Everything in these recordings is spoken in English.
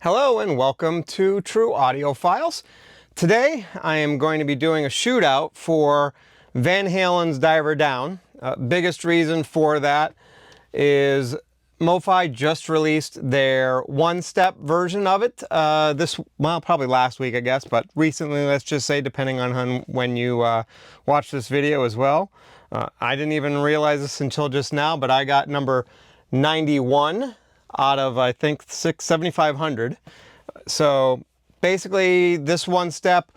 Hello and welcome to True Audiophiles. Today I am going to be doing a shootout for Van Halen's Diver Down. Biggest reason for that is MoFi just released their one-step version of it. Probably last week I guess, but recently, let's just say, depending on when you watch this video as well. I didn't even realize this until just now, but I got number 91 out of, I think, 7,500. So basically this one step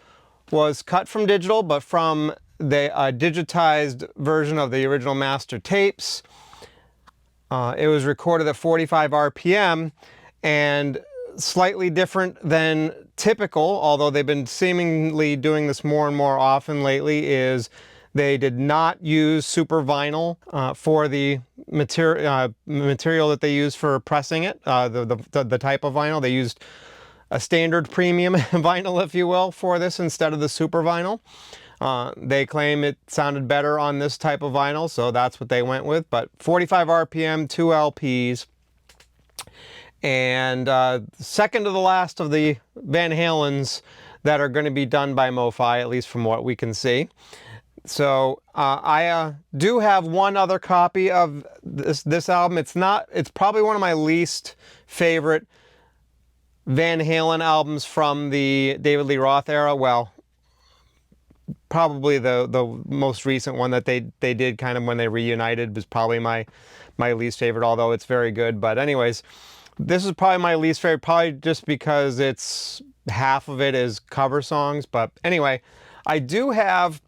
was cut from digital, but from the digitized version of the original master tapes. It was recorded at 45 RPM and slightly different than typical, although they've been seemingly doing this more and more often lately, is they did not use super vinyl for the material that they used for pressing it, the type of vinyl. They used a standard premium vinyl, if you will, for this instead of the super vinyl. They claim it sounded better on this type of vinyl, so that's what they went with. But 45 RPM, 2 LPs, and second to the last of the Van Halens that are going to be done by MoFi, at least from what we can see. So I do have one other copy of this album. It's probably one of my least favorite Van Halen albums from the David Lee Roth era. Well, probably the most recent one that they did kind of when they reunited was probably my least favorite, although it's very good. But anyways, this is probably my least favorite, probably just because it's half of it is cover songs. But anyway, I do have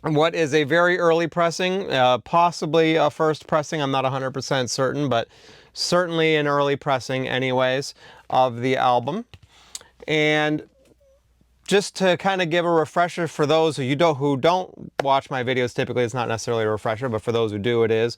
what is a very early pressing, possibly a first pressing, I'm not 100% certain, but certainly an early pressing anyways, of the album. And just to kind of give a refresher for those who don't watch my videos, typically it's not necessarily a refresher, but for those who do, it is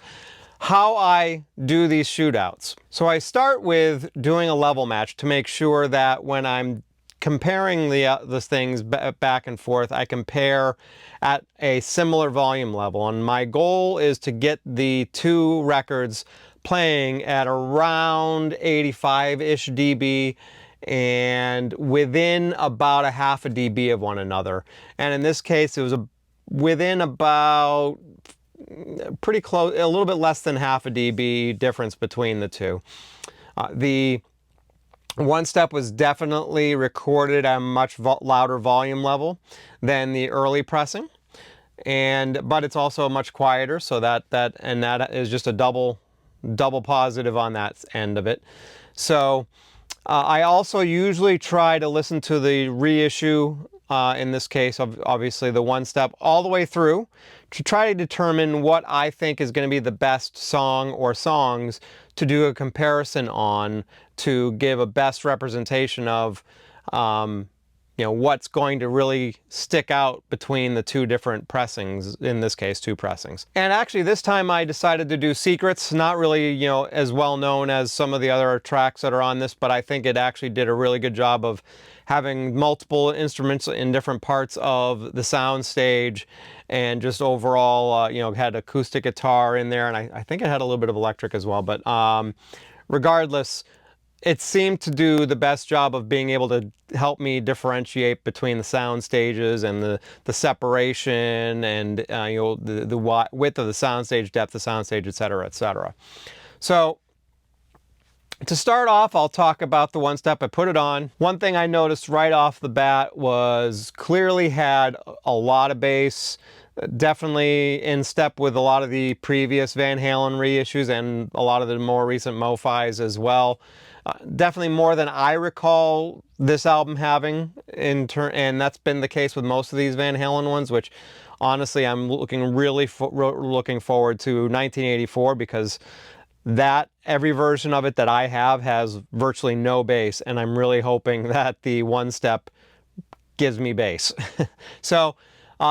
how I do these shootouts. So I start with doing a level match to make sure that when I'm comparing the things back and forth, I compare at a similar volume level. And my goal is to get the two records playing at around 85-ish dB and within about a half a dB of one another. And in this case, it was within about pretty close, a little bit less than half a dB difference between the two. The one step was definitely recorded at a much louder volume level than the early pressing, but it's also much quieter, so that is just a double positive on that end of it. So I also usually try to listen to the reissue, in this case obviously the one step, all the way through to try to determine what I think is going to be the best song or songs to do a comparison on, to give a best representation of what's going to really stick out between the two different pressings, in this case two pressings. And actually this time I decided to do Secrets, not really as well known as some of the other tracks that are on this, but I think it actually did a really good job of having multiple instruments in different parts of the sound stage, and just overall had acoustic guitar in there, and I think it had a little bit of electric as well. But regardless, it seemed to do the best job of being able to help me differentiate between the sound stages and the separation and the width of the sound stage, depth of sound stage, etc., etc. So to start off, I'll talk about the one step. I put it on. One thing I noticed right off the bat was clearly had a lot of bass, definitely in step with a lot of the previous Van Halen reissues and a lot of the more recent MoFis as well. Definitely more than I recall this album having, and that's been the case with most of these Van Halen ones, which honestly I'm really looking forward to 1984, because every version of it that I have has virtually no bass, and I'm really hoping that the one step gives me bass. So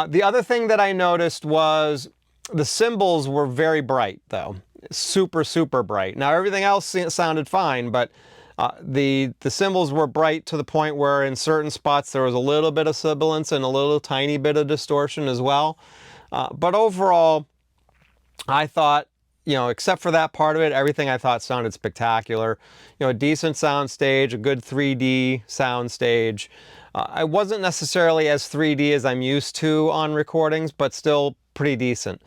the other thing that I noticed was the cymbals were very bright, though. Super bright. Now everything else sounded fine, but the cymbals were bright to the point where in certain spots there was a little bit of sibilance and a little tiny bit of distortion as well. But overall, I thought, except for that part of it, everything I thought sounded spectacular. A decent sound stage, a good 3D sound stage. I wasn't necessarily as 3D as I'm used to on recordings, but still pretty decent.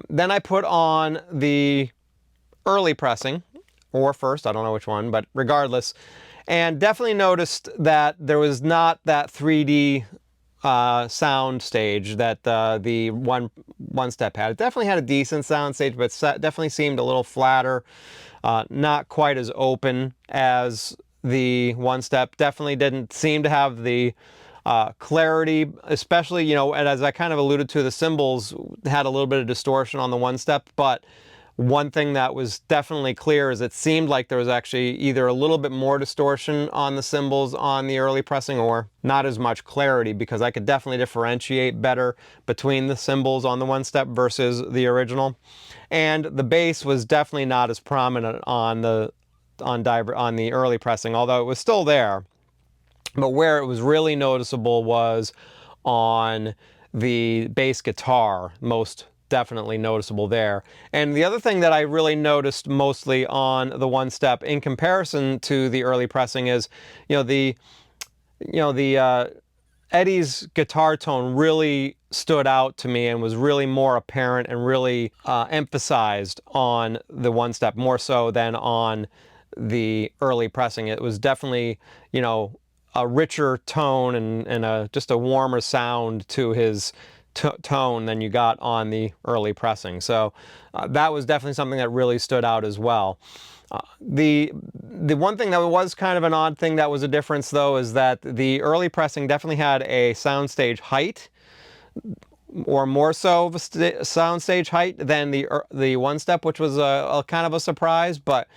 Then I put on the early pressing, or first, I don't know which one, but regardless, and definitely noticed that there was not that 3D sound stage that the one step had. It definitely had a decent sound stage, but definitely seemed a little flatter, not quite as open as the one step. Definitely didn't seem to have the clarity, especially, and as I kind of alluded to, the cymbals had a little bit of distortion on the one step, but one thing that was definitely clear is it seemed like there was actually either a little bit more distortion on the cymbals on the early pressing or not as much clarity, because I could definitely differentiate better between the cymbals on the one step versus the original. And the bass was definitely not as prominent on the early pressing, although it was still there. But where it was really noticeable was on the bass guitar, most definitely noticeable there. And the other thing that I really noticed mostly on the one step in comparison to the early pressing is, Eddie's guitar tone really stood out to me and was really more apparent and really emphasized on the one step, more so than on the early pressing. It was definitely, a richer tone and just a warmer sound to his tone than you got on the early pressing. So that was definitely something that really stood out as well. The one thing that was kind of an odd thing that was a difference, though, is that the early pressing definitely had a soundstage height, or more so of a soundstage height than the one step, which was a kind of a surprise. But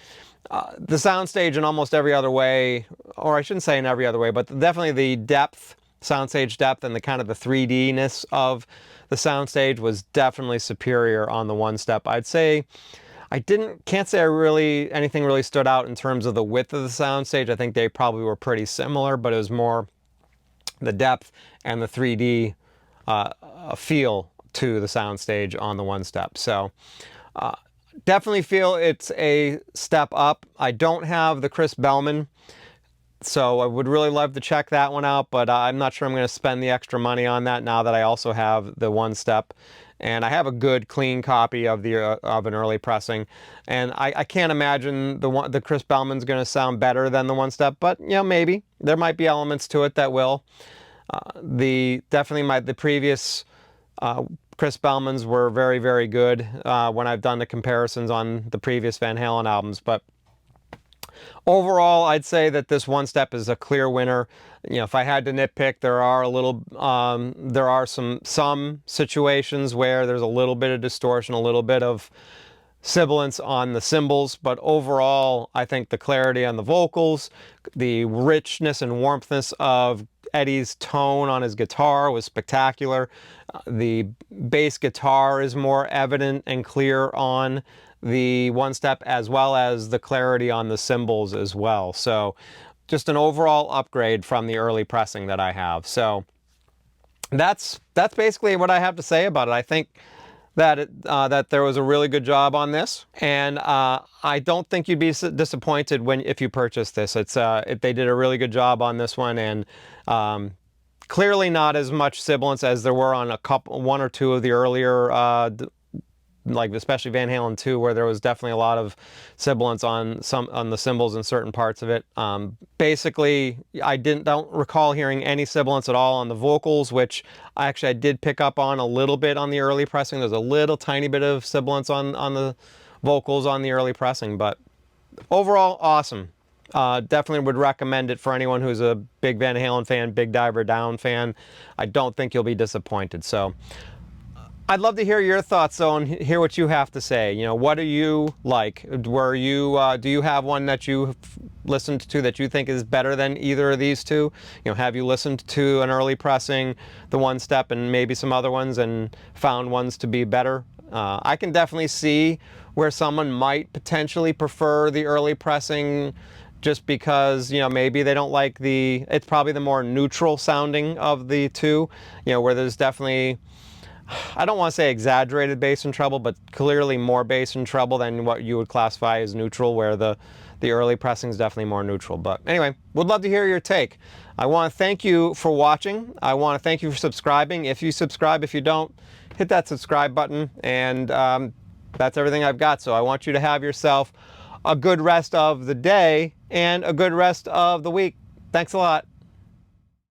the soundstage in almost every other way, or I shouldn't say in every other way, but definitely the depth, soundstage depth, and the kind of the 3D-ness of the soundstage was definitely superior on the one step. I'd say can't say anything really stood out in terms of the width of the soundstage. I think they probably were pretty similar, but it was more the depth and the 3D feel to the soundstage on the one step. So definitely feel it's a step up. I don't have the Chris Bellman, so I would really love to check that one out, but I'm not sure I'm going to spend the extra money on that now that I also have the one step. And I have a good clean copy of an early pressing, and I can't imagine the Chris Bellman's going to sound better than the one step, but maybe there might be elements to it that will. The previous Chris Bellman's were very, very good when I've done the comparisons on the previous Van Halen albums, but overall, I'd say that this one step is a clear winner. If I had to nitpick, there are some situations where there's a little bit of distortion, a little bit of sibilance on the cymbals, but overall, I think the clarity on the vocals, the richness and warmthness of Eddie's tone on his guitar was spectacular. The bass guitar is more evident and clear on the one step, as well as the clarity on the cymbals as well. So just an overall upgrade from the early pressing that I have. So that's basically what I have to say about it. I think that that there was a really good job on this, and I don't think you'd be disappointed if you purchase this. They did a really good job on this one, and clearly not as much sibilance as there were on one or two of the earlier like especially Van Halen 2, where there was definitely a lot of sibilance on the cymbals in certain parts of it. Basically, I don't recall hearing any sibilance at all on the vocals, which I did pick up on a little bit on the early pressing. There's a little tiny bit of sibilance on the vocals on the early pressing, but overall, awesome. Definitely would recommend it for anyone who's a big Van Halen fan, big Diver Down fan. I don't think you'll be disappointed. So I'd love to hear your thoughts, though, and hear what you have to say. What do you like? Do you have one that you've listened to that you think is better than either of these two? Have you listened to an early pressing, the one step, and maybe some other ones, and found ones to be better? I can definitely see where someone might potentially prefer the early pressing, just because, maybe they don't like it's probably the more neutral sounding of the two, where there's definitely I don't want to say exaggerated bass and treble, but clearly more bass and treble than what you would classify as neutral, where the early pressing is definitely more neutral. But anyway, would love to hear your take. I want to thank you for watching. I want to thank you for subscribing. If you subscribe, if you don't, hit that subscribe button, and that's everything I've got. So I want you to have yourself a good rest of the day and a good rest of the week. Thanks a lot.